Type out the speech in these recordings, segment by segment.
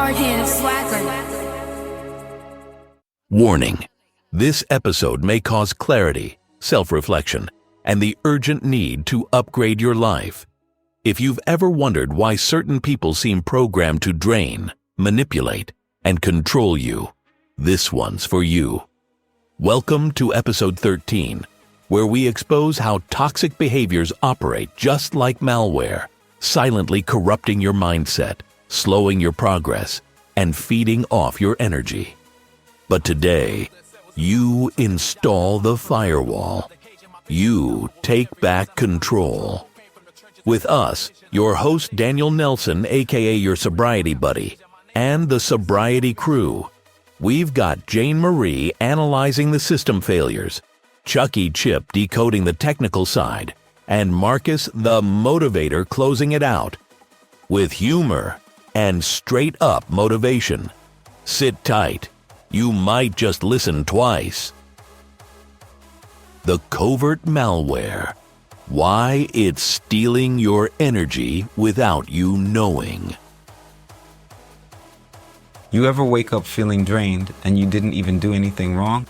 hard-headed slacker. Warning: this episode may cause clarity, self-reflection, and the urgent need to upgrade your life. If you've ever wondered why certain people seem programmed to drain, manipulate, and control you, this one's for you. Welcome to episode 13, where we expose how toxic behaviors operate just like malware, silently corrupting your mindset, slowing your progress, and feeding off your energy. But today, you install the firewall. You take back control. With us, your host Daniel Nelson, aka your sobriety buddy, and the Sobriety Crew. We've got Jane Marie analyzing the system failures, Chucky Chip decoding the technical side, and Marcus the Motivator closing it out. With humor and straight-up motivation. Sit tight. You might just listen twice. The covert malware. Why it's stealing your energy without you knowing. You ever wake up feeling drained and you didn't even do anything wrong?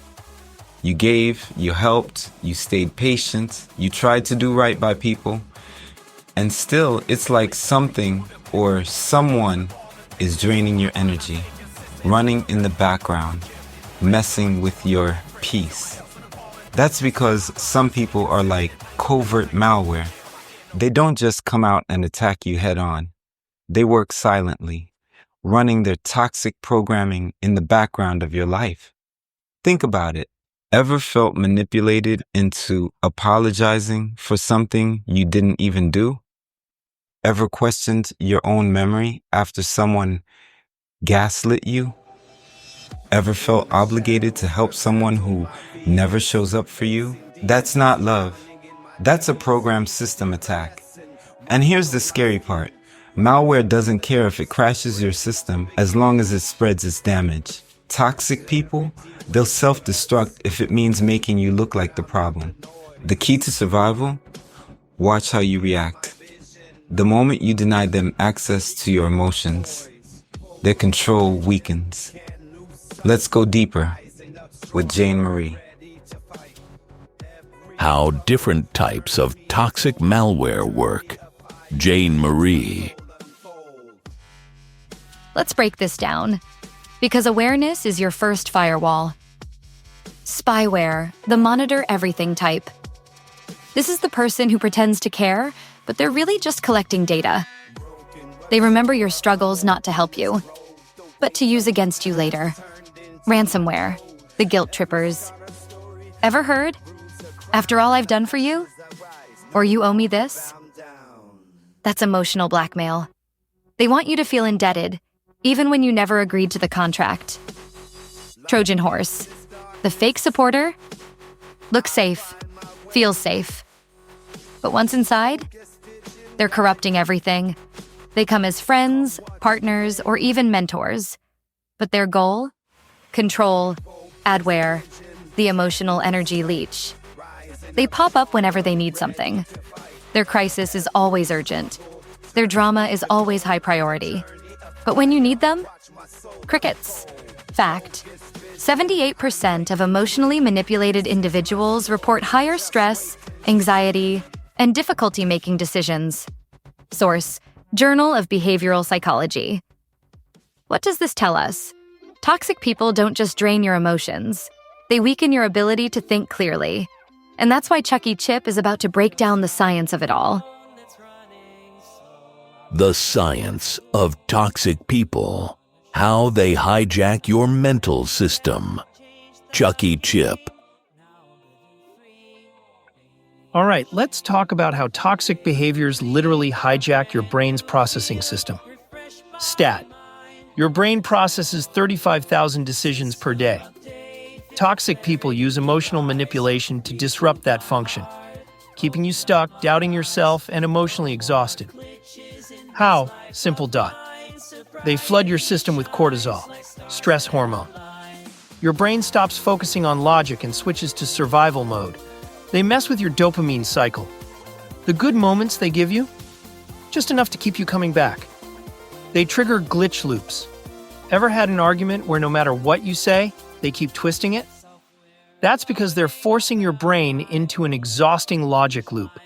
You gave, you helped, you stayed patient, you tried to do right by people, and still it's like something or someone is draining your energy, running in the background, messing with your peace. That's because some people are like covert malware. They don't just come out and attack you head on. They work silently, running their toxic programming in the background of your life. Think about it. Ever felt manipulated into apologizing for something you didn't even do? Ever questioned your own memory after someone gaslit you? Ever felt obligated to help someone who never shows up for you? That's not love. That's a programmed system attack. And here's the scary part. Malware doesn't care if it crashes your system as long as it spreads its damage. Toxic people, they'll self-destruct if it means making you look like the problem. The key to survival? Watch how you react. The moment you deny them access to your emotions, their control weakens. Let's go deeper with Jane Marie. How different types of toxic malware work. Jane Marie. Let's break this down, because awareness is your first firewall. Spyware, the monitor everything type. This is the person who pretends to care, but they're really just collecting data. They remember your struggles not to help you, but to use against you later. Ransomware, the guilt trippers. Ever heard? After all I've done for you? Or you owe me this? That's emotional blackmail. They want you to feel indebted, even when you never agreed to the contract. Trojan horse, the fake supporter. Looks safe, feels safe. But once inside, they're corrupting everything. They come as friends, partners, or even mentors. But their goal? Control, adware, the emotional energy leech. They pop up whenever they need something. Their crisis is always urgent. Their drama is always high priority. But when you need them, crickets. Fact: 78% of emotionally manipulated individuals report higher stress, anxiety, and difficulty making decisions. Source: Journal of Behavioral Psychology. What does this tell us? Toxic people don't just drain your emotions. They weaken your ability to think clearly. And that's why Chucky Chip is about to break down the science of it all. The science of toxic people. How they hijack your mental system. Chucky Chip. All right, let's talk about how toxic behaviors literally hijack your brain's processing system. Stat: your brain processes 35,000 decisions per day. Toxic people use emotional manipulation to disrupt that function, keeping you stuck, doubting yourself, and emotionally exhausted. How? Simple dot. They flood your system with cortisol, stress hormone. Your brain stops focusing on logic and switches to survival mode. They mess with your dopamine cycle. The good moments they give you, just enough to keep you coming back. They trigger glitch loops. Ever had an argument where no matter what you say, they keep twisting it? That's because they're forcing your brain into an exhausting logic loop.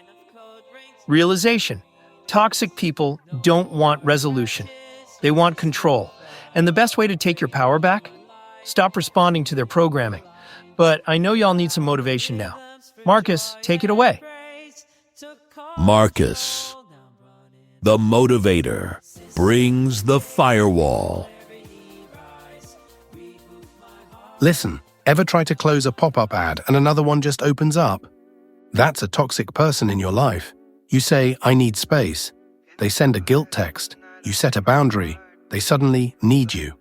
Realization: toxic people don't want resolution. They want control. And the best way to take your power back? Stop responding to their programming. But I know y'all need some motivation now. Marcus, take it away. Marcus, the Motivator, brings the firewall. Listen, ever try to close a pop-up ad and another one just opens up? That's a toxic person in your life. You say, "I need space." They send a guilt text. You set a boundary. They suddenly need you.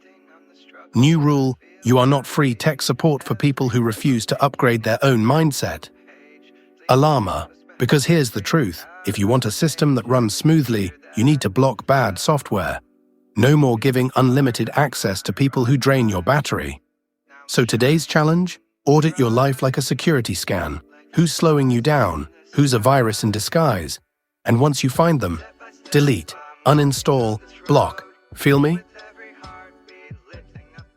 New rule: you are not free tech support for people who refuse to upgrade their own mindset. Alarma, because here's the truth. If you want a system that runs smoothly, you need to block bad software. No more giving unlimited access to people who drain your battery. So today's challenge? Audit your life like a security scan. Who's slowing you down? Who's a virus in disguise? And once you find them, delete, uninstall, block. Feel me?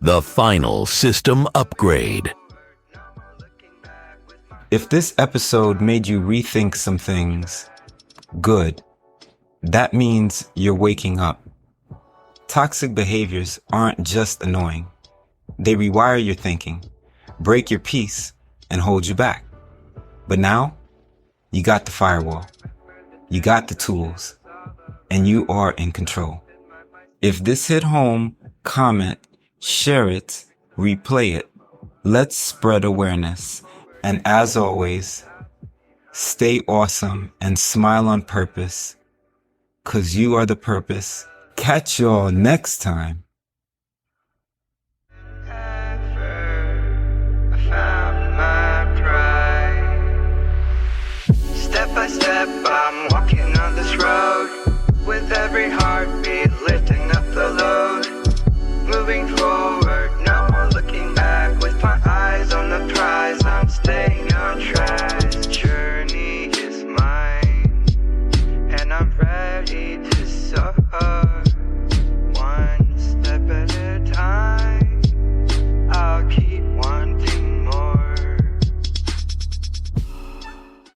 The final system upgrade. If this episode made you rethink some things, good. That means you're waking up. Toxic behaviors aren't just annoying. They rewire your thinking, break your peace, and hold you back. But now, you got the firewall. You got the tools. And you are in control. If this hit home, comment, share it, replay it. Let's spread awareness. And as always, stay awesome and smile on purpose, 'cause you are the purpose. Catch y'all next time.